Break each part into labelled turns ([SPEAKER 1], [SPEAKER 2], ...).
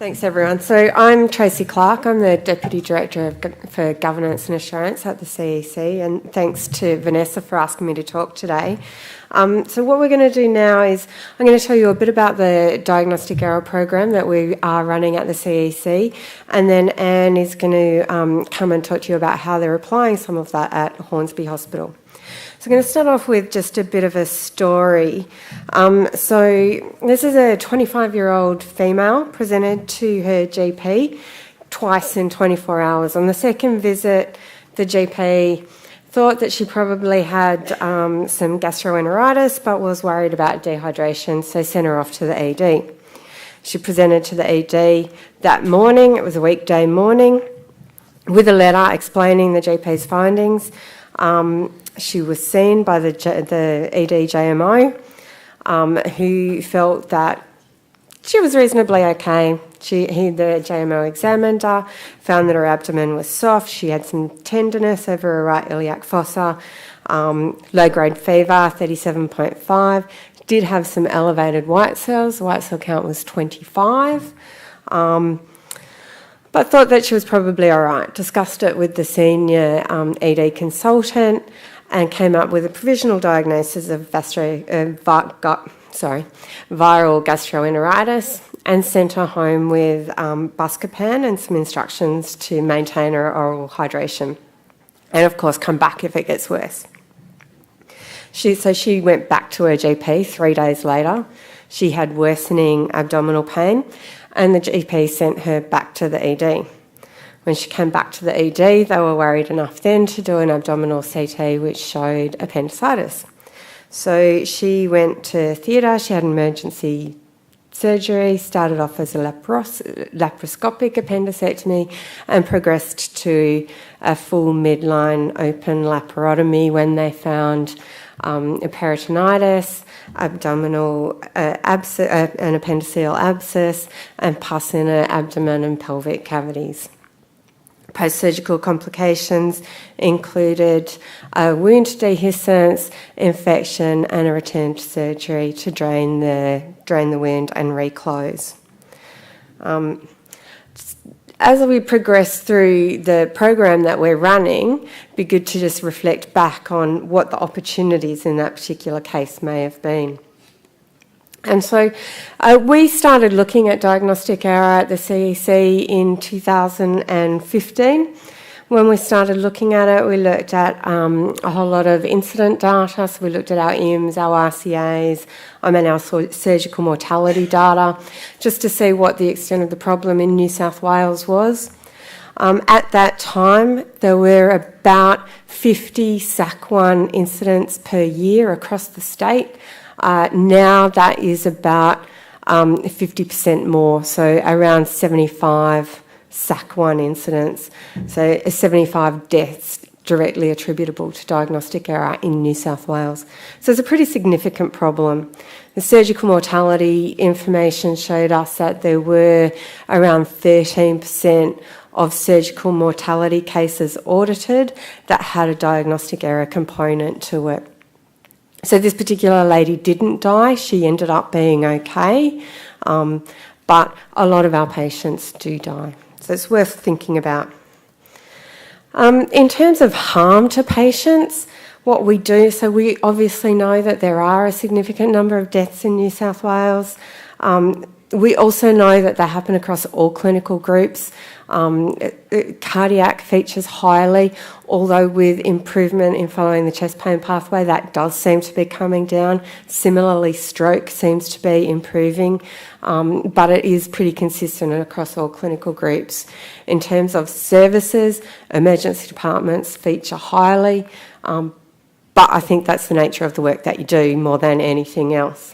[SPEAKER 1] Thanks, everyone. So I'm Tracy Clarke. I'm the Deputy Director for Governance and Assurance at the CEC, and thanks to Vanessa for asking me to talk today. So what we're going to do now is I'm going to tell you a bit about the Diagnostic Error program that we are running at the CEC, and then Anne is going to come and talk to you about how they're applying some of that at Hornsby Hospital. So I'm going to start off with just a bit of a story. So this is a 25-year-old female presented to her GP twice in 24 hours. On the second visit, the GP thought that she probably had some gastroenteritis but was worried about dehydration, so sent her off to the ED. She presented to the ED that morning, it was a weekday morning, with a letter explaining the GP's findings. She was seen by the ED JMO, who felt that she was reasonably okay. The JMO examined her, found that her abdomen was soft, she had some tenderness over her right iliac fossa, low-grade fever, 37.5, did have some elevated white cells, the white cell count was 25, but thought that she was probably all right. Discussed it with the senior ED consultant and came up with a provisional diagnosis of viral gastroenteritis and sent her home with buscopan and some instructions to maintain her oral hydration and, of course, come back if it gets worse. So she went back to her GP 3 days later. She had worsening abdominal pain and the GP sent her back to the ED. When she came back to the ED, they were worried enough then to do an abdominal CT which showed appendicitis. So she went to theatre, she had an emergency surgery, started off as a laparoscopic appendicectomy and progressed to a full midline open laparotomy when they found a peritonitis, abdominal an appendiceal abscess and pus in her abdomen and pelvic cavities. Post-surgical complications included a wound dehiscence, infection and a return to surgery to drain the wound and reclose. As we progress through the program that we're running, it'd be good to just reflect back on what the opportunities in that particular case may have been. And so we started looking at diagnostic error at the CEC in 2015. When we started looking at it, we looked at a whole lot of incident data. So we looked at our IMS, our RCAs, our surgical mortality data, just to see what the extent of the problem in New South Wales was. At that time, there were about 50 SAC1 incidents per year across the state. Now that is about 50% more, so around 75 SAC1 incidents, so 75 deaths directly attributable to diagnostic error in New South Wales. So it's a pretty significant problem. The surgical mortality information showed us that there were around 13% of surgical mortality cases audited that had a diagnostic error component to it. So this particular lady didn't die, she ended up being okay, but a lot of our patients do die. So it's worth thinking about. In terms of harm to patients, what we do, so we obviously know that there are a significant number of deaths in New South Wales. We also know that they happen across all clinical groups. Cardiac features highly, although with improvement in following the chest pain pathway, that does seem to be coming down. Similarly, stroke seems to be improving, but it is pretty consistent across all clinical groups. In terms of services, emergency departments feature highly, but I think that's the nature of the work that you do more than anything else.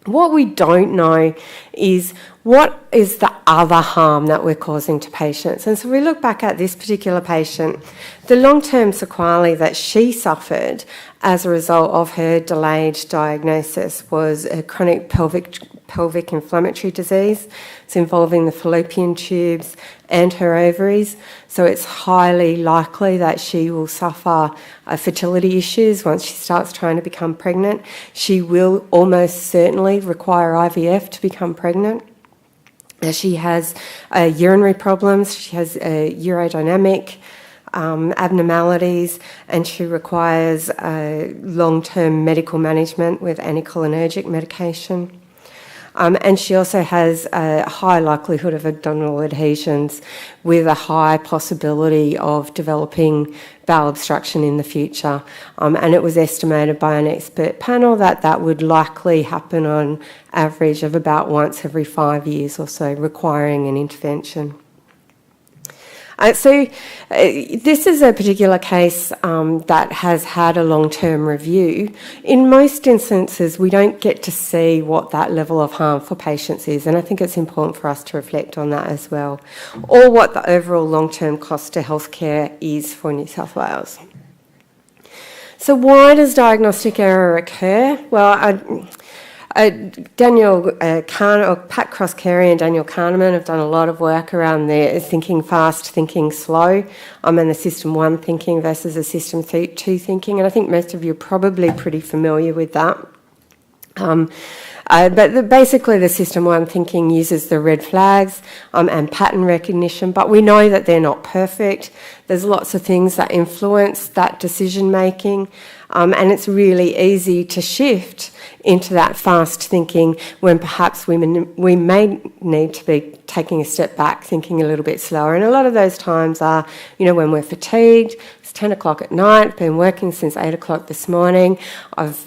[SPEAKER 1] What we don't know is what is the other harm that we're causing to patients. And so we look back at this particular patient, the long-term sequelae that she suffered as a result of her delayed diagnosis was a chronic pelvic inflammatory disease. It's involving the fallopian tubes and her ovaries. So it's highly likely that she will suffer fertility issues once she starts trying to become pregnant. She will almost certainly require IVF to become pregnant. She has urinary problems, she has urodynamic abnormalities, and she requires long-term medical management with anticholinergic medication. And she also has a high likelihood of abdominal adhesions with a high possibility of developing bowel obstruction in the future. And it was estimated by an expert panel that that would likely happen on average of about once every 5 years or so, requiring an intervention. This is a particular case that has had a long-term review. In most instances, we don't get to see what that level of harm for patients is, and I think it's important for us to reflect on that as well, or what the overall long-term cost to healthcare is for New South Wales. So why does diagnostic error occur? Well, Pat Cross-Carey and Daniel Kahneman have done a lot of work around the thinking fast, thinking slow, and the system 1 thinking versus the system 2 thinking, and I think most of you are probably pretty familiar with that. But basically the system 1 thinking uses the red flags and pattern recognition, but we know that they're not perfect. There's lots of things that influence that decision making, and it's really easy to shift into that fast thinking when perhaps we may need to be taking a step back, thinking a little bit slower. And a lot of those times are, when we're fatigued. It's 10 o'clock at night, been working since 8 o'clock this morning. I've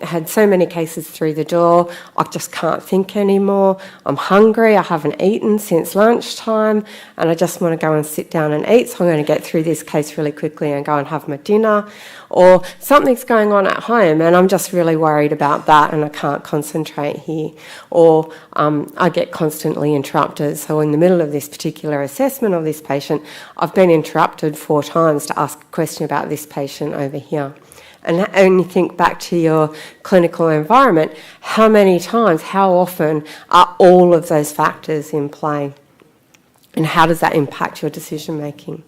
[SPEAKER 1] had so many cases through the door, I just can't think anymore. I'm hungry, I haven't eaten since lunchtime, and I just want to go and sit down and eat, so I'm going to get through this case really quickly and go and have my dinner. Or something's going on at home and I'm just really worried about that and I can't concentrate here. Or I get constantly interrupted. So in the middle of this particular assessment of this patient, I've been interrupted 4 times to ask a question about this patient over here. And when you think back to your clinical environment, how many times, how often are all of those factors in play? And how does that impact your decision making?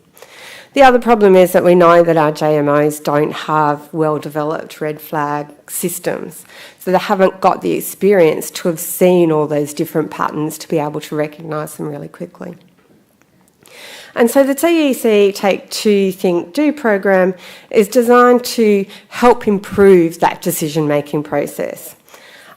[SPEAKER 1] The other problem is that we know that our JMOs don't have well-developed red flag systems. So they haven't got the experience to have seen all those different patterns to be able to recognise them really quickly. And so the TEC Take 2 Think Do program is designed to help improve that decision-making process.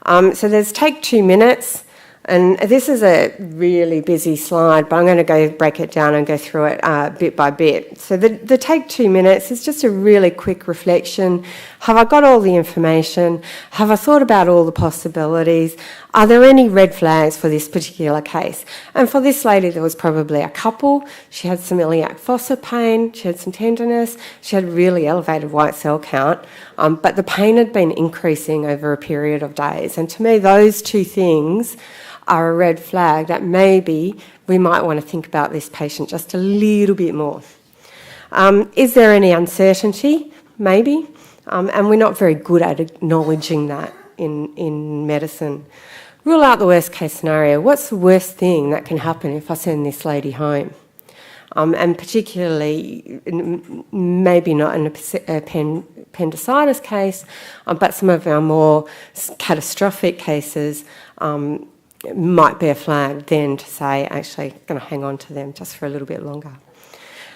[SPEAKER 1] So there's Take 2 minutes. And this is a really busy slide, but I'm going to go break it down and go through it bit by bit. So the Take 2 minutes is just a really quick reflection. Have I got all the information? Have I thought about all the possibilities? Are there any red flags for this particular case? And for this lady, there was probably a couple. She had some iliac fossa pain, she had some tenderness, she had really elevated white cell count, but the pain had been increasing over a period of days. And to me, those 2 things are a red flag that maybe we might want to think about this patient just a little bit more. Is there any uncertainty? Maybe. And we're not very good at acknowledging that in medicine. Rule out the worst case scenario. What's the worst thing that can happen if I send this lady home? And particularly, maybe not in appendicitis case, but some of our more catastrophic cases might be a flag then to say, actually, I'm going to hang on to them just for a little bit longer.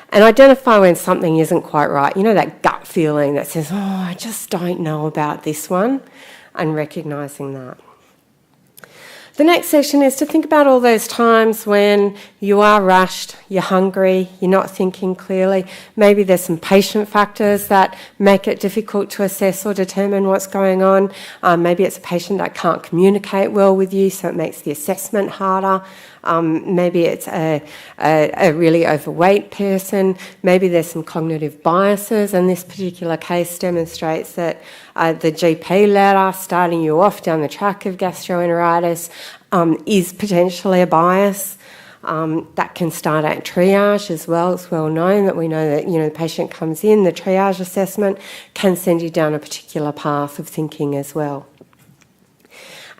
[SPEAKER 1] And identify when something isn't quite right. You know, that gut feeling that says, I just don't know about this one, and recognising that. The next section is to think about all those times when you are rushed, you're hungry, you're not thinking clearly. Maybe there's some patient factors that make it difficult to assess or determine what's going on. Maybe it's a patient that can't communicate well with you, so it makes the assessment harder. Maybe it's a really overweight person. Maybe there's some cognitive biases, and this particular case demonstrates that the GP letter starting you off down the track of gastroenteritis is potentially a bias. That can start at triage as well. It's well known that we know that the patient comes in, the triage assessment can send you down a particular path of thinking as well.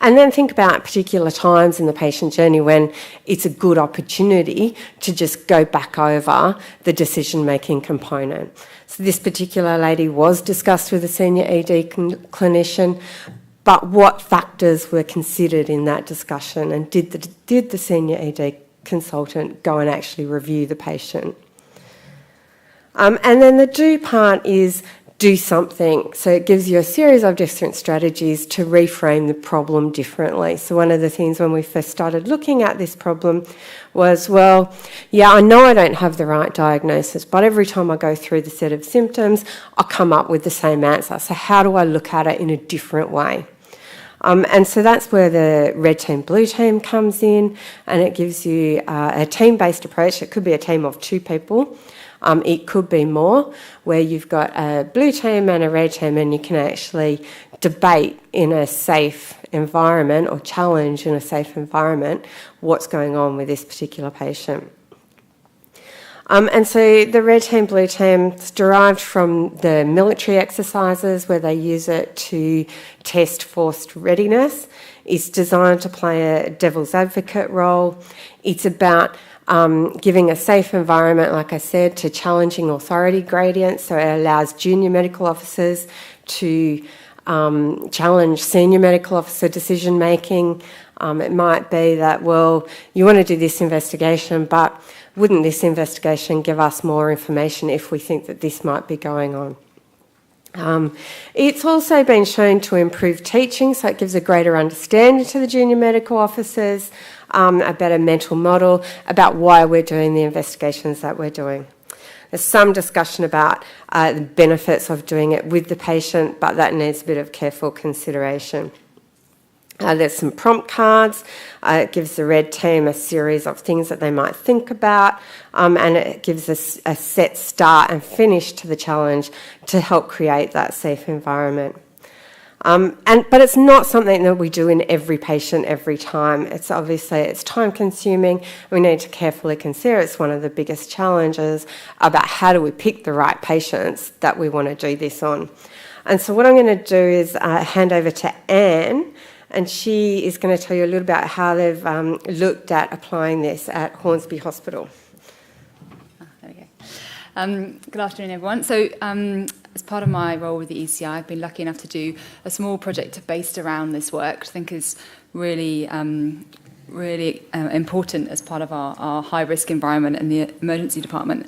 [SPEAKER 1] And then think about particular times in the patient journey when it's a good opportunity to just go back over the decision-making component. So this particular lady was discussed with a senior ED clinician, but what factors were considered in that discussion, and did the senior ED consultant go and actually review the patient? And then the do part is do something. So it gives you a series of different strategies to reframe the problem differently. So one of the things when we first started looking at this problem was, well, yeah, I know I don't have the right diagnosis, but every time I go through the set of symptoms, I'll come up with the same answer. So how do I look at it in a different way? And so that's where the red team, blue team comes in, and it gives you a team-based approach. It could be a team of 2 people. It could be more, where you've got a blue team and a red team, and you can actually debate in a safe environment or challenge in a safe environment what's going on with this particular patient. And so the red team, blue team is derived from the military exercises where they use it to test forced readiness. It's designed to play a devil's advocate role. It's about giving a safe environment, like I said, to challenging authority gradients. So it allows junior medical officers to challenge senior medical officer decision making. It might be that, well, you want to do this investigation, but wouldn't this investigation give us more information if we think that this might be going on? It's also been shown to improve teaching, so it gives a greater understanding to the junior medical officers, a better mental model about why we're doing the investigations that we're doing. There's some discussion about the benefits of doing it with the patient, but that needs a bit of careful consideration. There's some prompt cards. It gives the red team a series of things that they might think about, and it gives us a set start and finish to the challenge to help create that safe environment. But it's not something that we do in every patient every time. It's time consuming. We need to carefully consider. It's one of the biggest challenges about how do we pick the right patients that we want to do this on. And so what I'm going to do is hand over to Anne, and she is going to tell you a little about how they've looked at applying this at Hornsby Hospital.
[SPEAKER 2] There we go. Good afternoon, everyone. So as part of my role with the ECI, I've been lucky enough to do a small project based around this work, which I think is really important as part of our high-risk environment in the emergency department.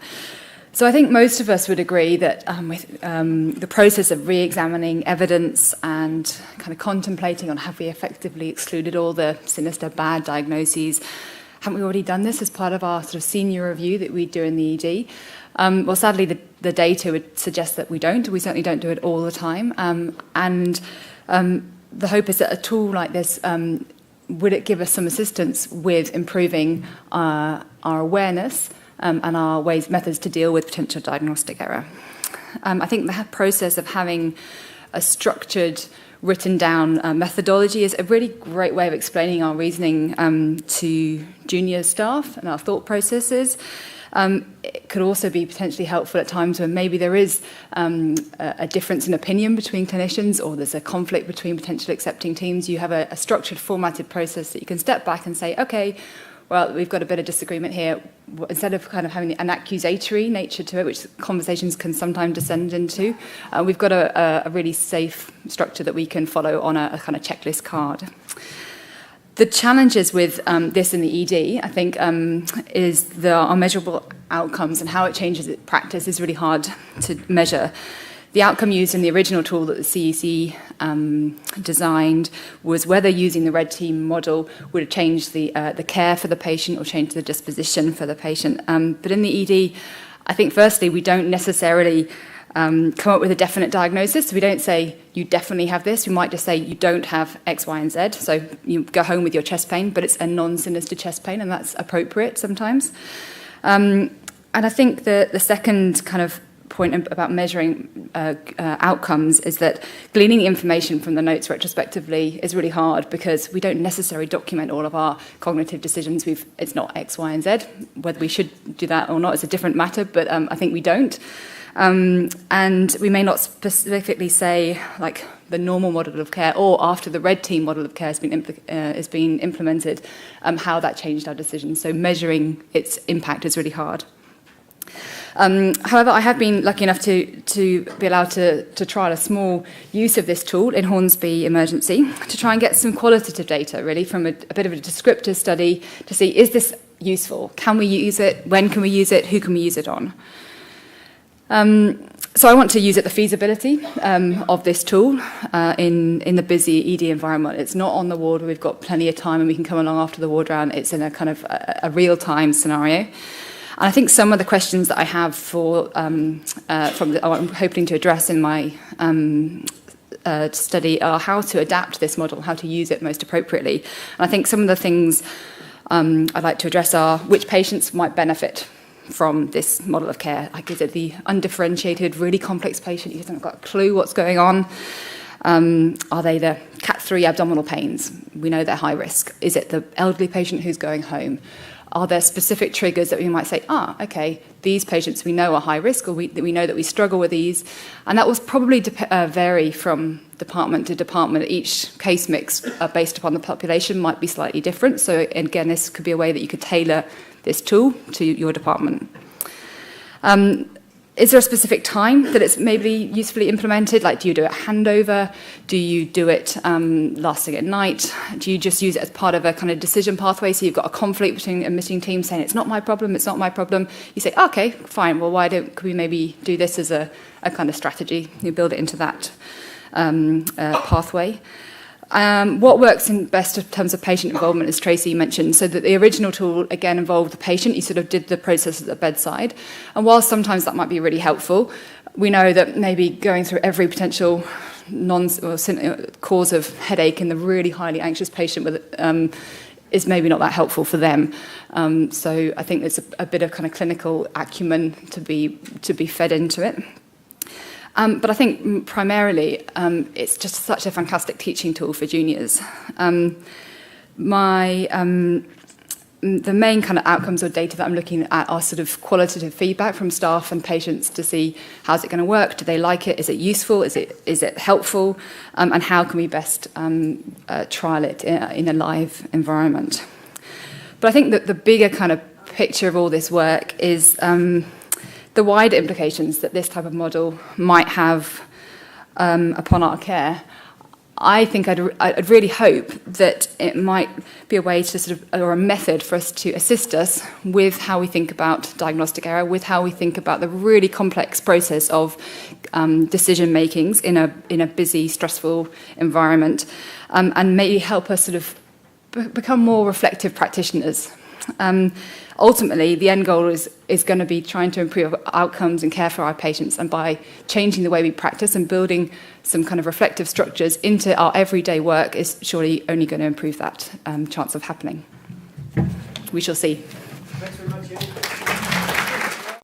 [SPEAKER 2] So I think most of us would agree that with the process of re-examining evidence and kind of contemplating on have we effectively excluded all the sinister bad diagnoses, haven't we already done this as part of our sort of senior review that we do in the ED? Well, sadly, the data would suggest that we don't. We certainly don't do it all the time. And the hope is that a tool like this, would it give us some assistance with improving our awareness and our methods to deal with potential diagnostic error. I think the process of having a structured, written down methodology is a really great way of explaining our reasoning to junior staff and our thought processes. It could also be potentially helpful at times when maybe there is a difference in opinion between clinicians, or there's a conflict between potential accepting teams. You have a structured, formatted process that you can step back and say, okay, well, we've got a bit of disagreement here. Instead of kind of having an accusatory nature to it, which conversations can sometimes descend into, we've got a really safe structure that we can follow on a kind of checklist card. The challenges with this in the ED, I think, is our measurable outcomes, and how it changes its practice is really hard to measure. The outcome used in the original tool that the CEC designed was whether using the red team model would have changed the care for the patient or changed the disposition for the patient. But in the ED, I think firstly, we don't necessarily come up with a definite diagnosis. We don't say, you definitely have this. We might just say, you don't have X, Y, and Z. So you go home with your chest pain, but it's a non-sinister chest pain, and that's appropriate sometimes. And I think the second kind of point about measuring outcomes is that gleaning information from the notes retrospectively is really hard, because we don't necessarily document all of our cognitive decisions. It's not X, Y, and Z. Whether we should do that or not is a different matter, but I think we don't. And we may not specifically say, like, the normal model of care, or after the red team model of care has been implemented, how that changed our decisions. So measuring its impact is really hard. However, I have been lucky enough to be allowed to trial a small use of this tool in Hornsby Emergency to try and get some qualitative data, really, from a bit of a descriptive study to see, is this useful? Can we use it? When can we use it? Who can we use it on? So I want to use it, the feasibility of this tool in the busy ED environment. It's not on the ward where we've got plenty of time and we can come along after the ward round. It's in a kind of a real-time scenario. And I think some of the questions that I have I'm hoping to address in my study are how to adapt this model, how to use it most appropriately. And I think some of the things I'd like to address are which patients might benefit from this model of care. Like, is it the undifferentiated, really complex patient who hasn't got a clue what's going on? Are they the Cat3 abdominal pains? We know they're high risk. Is it the elderly patient who's going home? Are there specific triggers that we might say, okay, these patients we know are high risk, or we know that we struggle with these? And that will probably vary from department to department. Each case mix based upon the population might be slightly different. So again, this could be a way that you could tailor this tool to your department. Is there a specific time that it's maybe usefully implemented? Like, do you do a handover? Do you do it last thing at night? Do you just use it as part of a kind of decision pathway? So you've got a conflict between admitting teams saying, it's not my problem, it's not my problem. You say, okay, fine, well, could we maybe do this as a kind of strategy? You build it into that pathway. What works best in terms of patient involvement, as Tracy mentioned, so that the original tool, again, involved the patient. You sort of did the process at the bedside. And while sometimes that might be really helpful, we know that maybe going through every potential cause of headache in the really highly anxious patient is maybe not that helpful for them. So I think there's a bit of kind of clinical acumen to be fed into it. But I think primarily it's just such a fantastic teaching tool for juniors. The main kind of outcomes or data that I'm looking at are sort of qualitative feedback from staff and patients to see how's it going to work, do they like it, is it useful, is it helpful, and how can we best trial it in a live environment. But I think that the bigger kind of picture of all this work is the wider implications that this type of model might have upon our care. I think I'd really hope that it might be a way to or a method for us to assist us with how we think about diagnostic error, with how we think about the really complex process of decision makings in a busy, stressful environment, and maybe help us sort of become more reflective practitioners. Ultimately, the end goal is going to be trying to improve outcomes and care for our patients, and by changing the way we practice and building some kind of reflective structures into our everyday work is surely only going to improve that chance of happening. We shall see.
[SPEAKER 3] Thanks very much, Jenny.